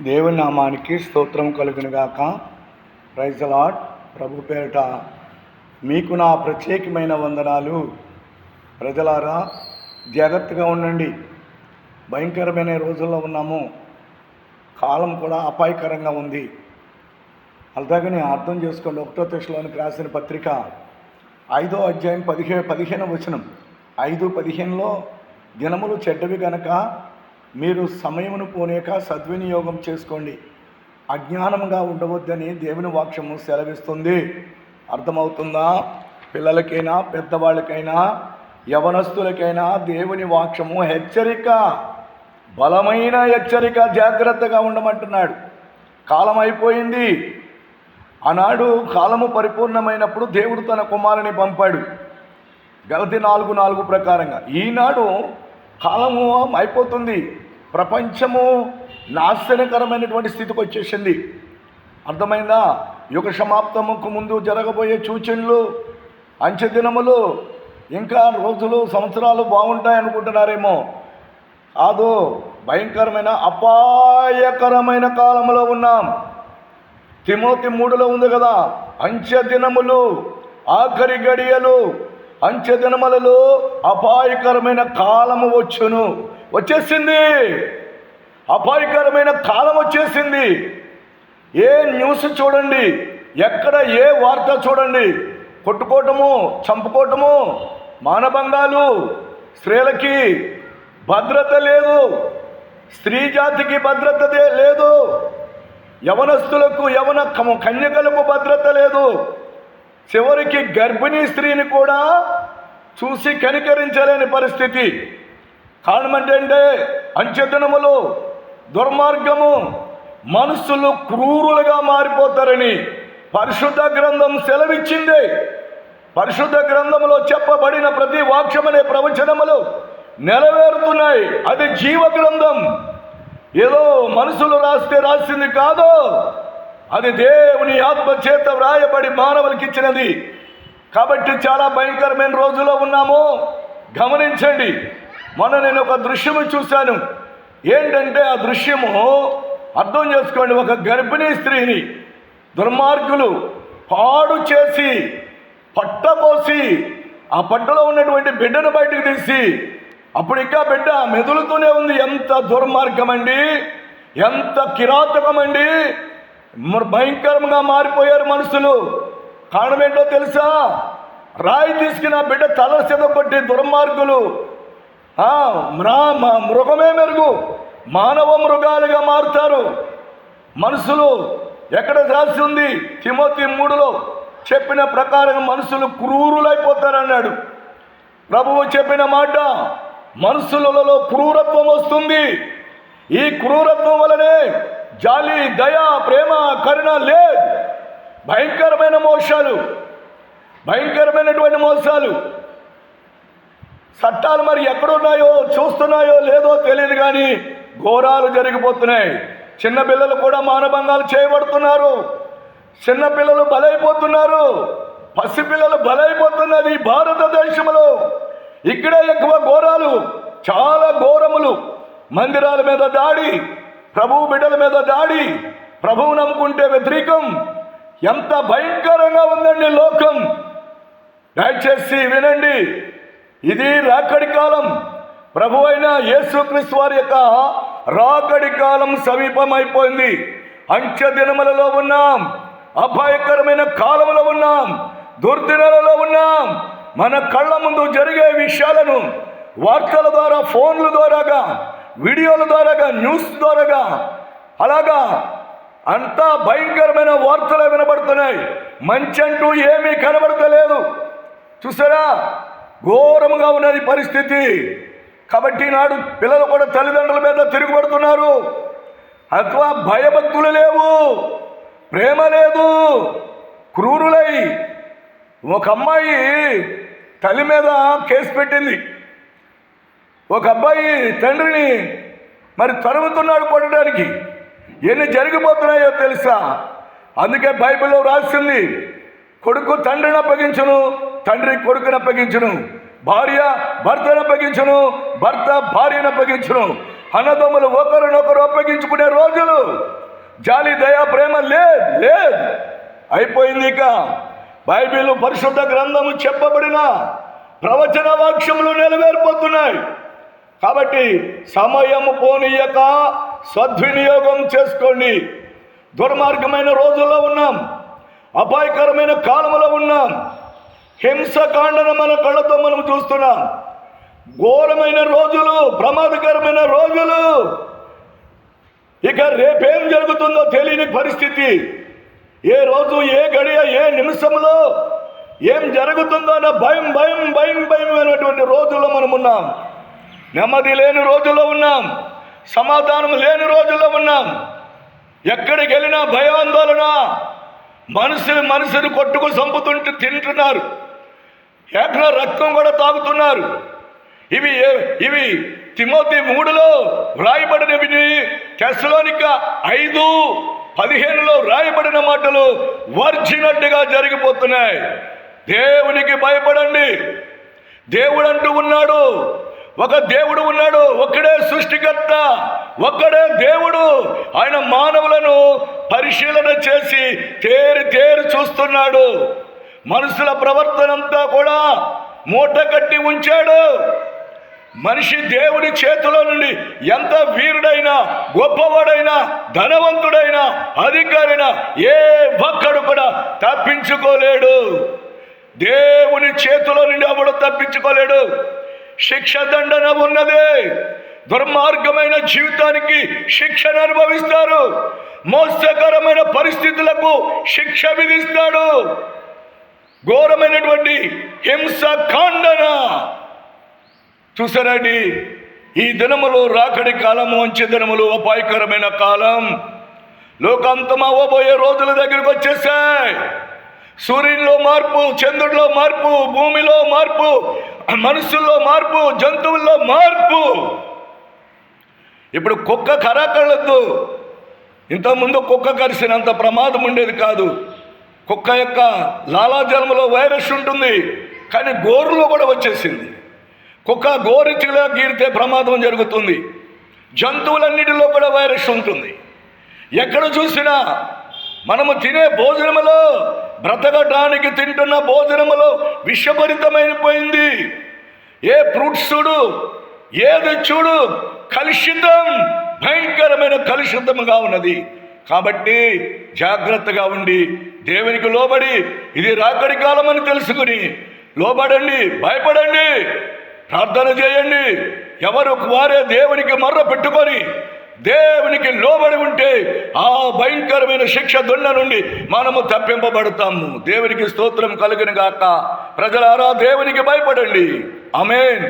దేవుని నామానికి స్తోత్రం కలుగునుగాక. Praise the lord. ప్రభు పేరిట మీకు నా ప్రత్యేకమైన వందనాలు. ప్రజలారా, జాగ్రత్తగా ఉండండి. భయంకరమైన రోజుల్లో ఉన్నాము. కాలం కూడా అపాయకరంగా ఉంది. అలాగని అర్థం చేసుకోండి. 1 తెస్సలోనికి రాసిన పత్రిక 5వ అధ్యాయం 15వ వచనం. 5:15లో దినములు చెడ్డవి గనక మీరు సమయమును పోనేక సద్వినియోగం చేసుకోండి, అజ్ఞానంగా ఉండవద్దని దేవుని వాక్యము సెలవిస్తుంది. అర్థమవుతుందా? పిల్లలకైనా పెద్దవాళ్ళకైనా యవనస్తులకైనా దేవుని వాక్యము హెచ్చరిక, బలమైన హెచ్చరిక. జాగ్రత్తగా ఉండమంటున్నాడు. కాలం అయిపోయింది. ఆనాడు కాలము పరిపూర్ణమైనప్పుడు దేవుడు తన కుమారుని పంపాడు, గలతీ 4:4 ప్రకారంగా. ఈనాడు కాలము అయిపోతుంది. ప్రపంచము నాశనకరమైనటువంటి స్థితికి వచ్చేసింది. అర్థమైందా? యుగ సమాప్తముకు ముందు జరగబోయే సూచనలు, అంచె దినములు, ఇంకా రోజులు సంవత్సరాలు బాగుంటాయి అనుకుంటున్నారేమో. కాదు, భయంకరమైన అపాయకరమైన కాలంలో ఉన్నాం. తిమోతి 3లో ఉంది కదా, అంచె దినములు, ఆఖరి గడియలు, అంచె దినములలో అపాయకరమైన కాలము వచ్చేసింది. అపాయకరమైన కాలం వచ్చేసింది. ఏ న్యూస్ చూడండి, ఎక్కడ ఏ వార్త చూడండి, కొట్టుకోవటము, చంపుకోవటము, మానభంగాలు, స్త్రీలకి భద్రత లేదు, స్త్రీ జాతికి భద్రత లేదు, యవనస్తులకు కన్యకలకు భద్రత లేదు. చివరికి గర్భిణీ స్త్రీని కూడా చూసి కనికరించలేని పరిస్థితి. కారణం ఏంటంటే అంచెదినములు, దుర్మార్గము, మనుషులు క్రూరులుగా మారిపోతారని పరిశుద్ధ గ్రంథం సెలవిచ్చింది. పరిశుద్ధ గ్రంథములో చెప్పబడిన ప్రతి వాక్యమనే ప్రవచనములు నెరవేరుతున్నాయి. అది జీవ గ్రంథం. ఏదో మనుషులు రాసింది కాదు, అది దేవుని ఆత్మ చేత వ్రాయబడి మానవులకి ఇచ్చినది. కాబట్టి చాలా భయంకరమైన రోజుల్లో ఉన్నాము. గమనించండి. మొన్న నేను ఒక దృశ్యము చూశాను. ఏంటంటే ఆ దృశ్యము అర్థం చేసుకోండి. ఒక గర్భిణీ స్త్రీని దుర్మార్గులు పాడు చేసి పట్టపోసి ఆ పట్టులో ఉన్నటువంటి బిడ్డను బయటకు తీసి, అప్పుడు ఇంకా బిడ్డ మెదులుతూనే ఉంది. ఎంత దుర్మార్గమండి, ఎంత కిరాతకమండి. భయంకరంగా మారిపోయారు మనుషులు. కారణం ఏంటో తెలుసా? రాయి తీసుకుని ఆ బిడ్డ తల చెదపట్టి దుర్మార్గులు మృగమే మెరుగు, మానవ మృగాలుగా మారుతారు మనుషులు. ఎక్కడ రాసి ఉంది? తిమోతి 3లో చెప్పిన ప్రకారం మనుషులు క్రూరులైపోతారన్నాడు ప్రభువు. చెప్పిన మాట, మనుషులలో క్రూరత్వం వస్తుంది. ఈ క్రూరత్వం వలనే జాలి, దయ, ప్రేమ, కరుణ లేదు. భయంకరమైన మోసాలు, భయంకరమైనటువంటి మోసాలు. చట్టాలు మరి ఎక్కడున్నాయో చూస్తున్నాయో లేదో తెలియదు, కానీ ఘోరాలు జరిగిపోతున్నాయి. చిన్నపిల్లలు కూడా మానభంగాలు చేయబడుతున్నారు. చిన్నపిల్లలు బలైపోతున్నారు. పసిపిల్లలు బలైపోతున్నది భారతదేశంలో. ఇక్కడే ఎక్కువ ఘోరాలు, చాలా ఘోరములు. మందిరాల మీద దాడి, ప్రభువు బిడ్డల మీద దాడి, ప్రభువు నమ్ముకుంటే వ్యతిరేకం. ఎంత భయంకరంగా ఉందండి లోకం. దయచేసి వినండి. ఇది రాకడి కాలం. ప్రభు అయిన యేసుక్రీస్తు వారి యొక్క రాకడి కాలం సమీపమైపోయింది. అంచె దినములలో ఉన్నాం. అపాయకరమైన కాలంలో ఉన్నాం. దుర్దినాలలో ఉన్నాం. మన కళ్ళ ముందు జరిగే విషయాలను వార్తల ద్వారా, ఫోన్ల ద్వారాగా, వీడియోల ద్వారాగా, న్యూస్ ద్వారాగా, అలాగా అంతా భయంకరమైన వార్తలు వినబడుతున్నాయి. మంచి అంటూ ఏమీ కనబడతలేదు. చూసారా? ఘోరముగా ఉన్నది పరిస్థితి. కాబట్టి నాడు పిల్లలు కూడా తల్లిదండ్రుల మీద తిరుగుబడుతున్నారు. అథవా భయభక్తులు లేవు, ప్రేమ లేదు, క్రూరులై. ఒక అమ్మాయి తల్లి మీద కేసు పెట్టింది. ఒక అబ్బాయి తండ్రిని మరి తరుముతున్నాడు కొట్టడానికి. ఎన్ని జరిగిపోతున్నాయో తెలుసా? అందుకే బైబిల్లో రాసింది, కొడుకు తండ్రిని అప్పగించును, తండ్రి కొడుకుని అప్పగించును, భార్య భర్తను అప్పగించును, భర్త భార్యను అప్పగించును. అన్నదమ్ములు ఒకరినొకరు అప్పగించుకునే రోజులు. జాలి దయా ప్రేమ లేదు అయిపోయింది. ఇక బైబిల్ పరిశుద్ధ గ్రంథము చెప్పబడిన ప్రవచన వాక్యములు నెరవేరిపోతున్నాయి. కాబట్టి సమయము పోనీయక సద్వినియోగం చేసుకోండి. దుర్మార్గమైన రోజుల్లో ఉన్నాం, అపాయకరమైన కాలంలో ఉన్నాం. హింసకాండను మన కళ్ళతో మనం చూస్తున్నాం. ఘోరమైన రోజులు, ప్రమాదకరమైన రోజులు. ఇక రేపేం జరుగుతుందో తెలియని పరిస్థితి. ఏ రోజు, ఏ గడియ, ఏ నిమిషంలో ఏం జరుగుతుందో అన్న భయం అయినటువంటి రోజుల్లో మనం ఉన్నాం. నెమ్మది లేని రోజుల్లో ఉన్నాం, సమాధానం లేని రోజుల్లో ఉన్నాం. ఎక్కడికి వెళ్ళినా భయాందోళన, మనుషులు కొట్టుకు చంపుతుంటే తింటున్నారు, ఏకన రక్తం కూడా తాగుతున్నారు. ఇవి తిమోతి 3లో వ్రాయబడినవి, తెస్సలోనిక 5:15లో వ్రాయబడిన మాటలు వర్జినట్టుగా జరిగిపోతున్నాయి. దేవునికి భయపడండి. దేవుడు అంటూ ఉన్నాడు, ఒక దేవుడు ఉన్నాడు, ఒక్కడే సృష్టికర్త, ఒక్కడే దేవుడు. ఆయన మానవులను పరిశీలన చేసి తేరి చూస్తున్నాడు. మనుషుల ప్రవర్తన అంతా కూడా మూట కట్టి ఉంచాడు. మనిషి దేవుడి చేతిలో నుండి ఎంత వీరుడైనా, గొప్పవాడైనా, ధనవంతుడైనా, అధికారైనా ఏ ఒక్కడు కూడా తప్పించుకోలేడు. దేవుని చేతిలో నుండి ఎవడు తప్పించుకోలేడు. శిక్ష దండన ఉన్నదే. దుర్మార్గమైన జీవితానికి శిక్షను అనుభవిస్తారు. మోసకరమైన పరిస్థితులకు శిక్ష విధిస్తాడు. ఘోరమైనటువంటి హింస కాండన చూసారండి. ఈ దినములు రాకడి కాలము, మంచి దినములు, అపాయకరమైన కాలం. లోకాంతం అవ్వబోయే రోజుల దగ్గరికి వచ్చేసాయి. సూర్యునిలో మార్పు, చంద్రుడిలో మార్పు, భూమిలో మార్పు, మనుషుల్లో మార్పు, జంతువుల్లో మార్పు. ఇప్పుడు కుక్క కరాకళ్ళద్దు. ఇంతకుముందు కుక్క కరిసినంత ప్రమాదం ఉండేది కాదు. కుక్క యొక్క లాలాజలంలో వైరస్ ఉంటుంది, కానీ గోరులో కూడా వచ్చేసింది. కుక్క గోరిచిలా గీరితే ప్రమాదం జరుగుతుంది. జంతువులన్నిటిలో కూడా వైరస్ ఉంటుంది. ఎక్కడ చూసినా మనము తినే భోజనములో, బ్రతకడానికి తింటున్న భోజనములో విషభరితమైపోయింది. ఏ ఫ్రూట్స్ చూడు, ఏది చూడు కలుషితం, భయంకరమైన కలుషితముగా ఉన్నది. కాబట్టి జాగ్రత్తగా ఉండి దేవునికి లోబడి, ఇది రాకడి కాలం అని తెలుసుకుని లోబడండి, భయపడండి, ప్రార్థన చేయండి. ఎవరు వారే దేవునికి మొర్ర పెట్టుకొని దేవునికి లోబడి ఉంటే ఆ భయంకరమైన శిక్ష దొండ నుండి మనము తప్పింపబడతాము. దేవునికి స్తోత్రం కలుగును గాక. ప్రజలారా దేవునికి భయపడండి. ఆమేన్.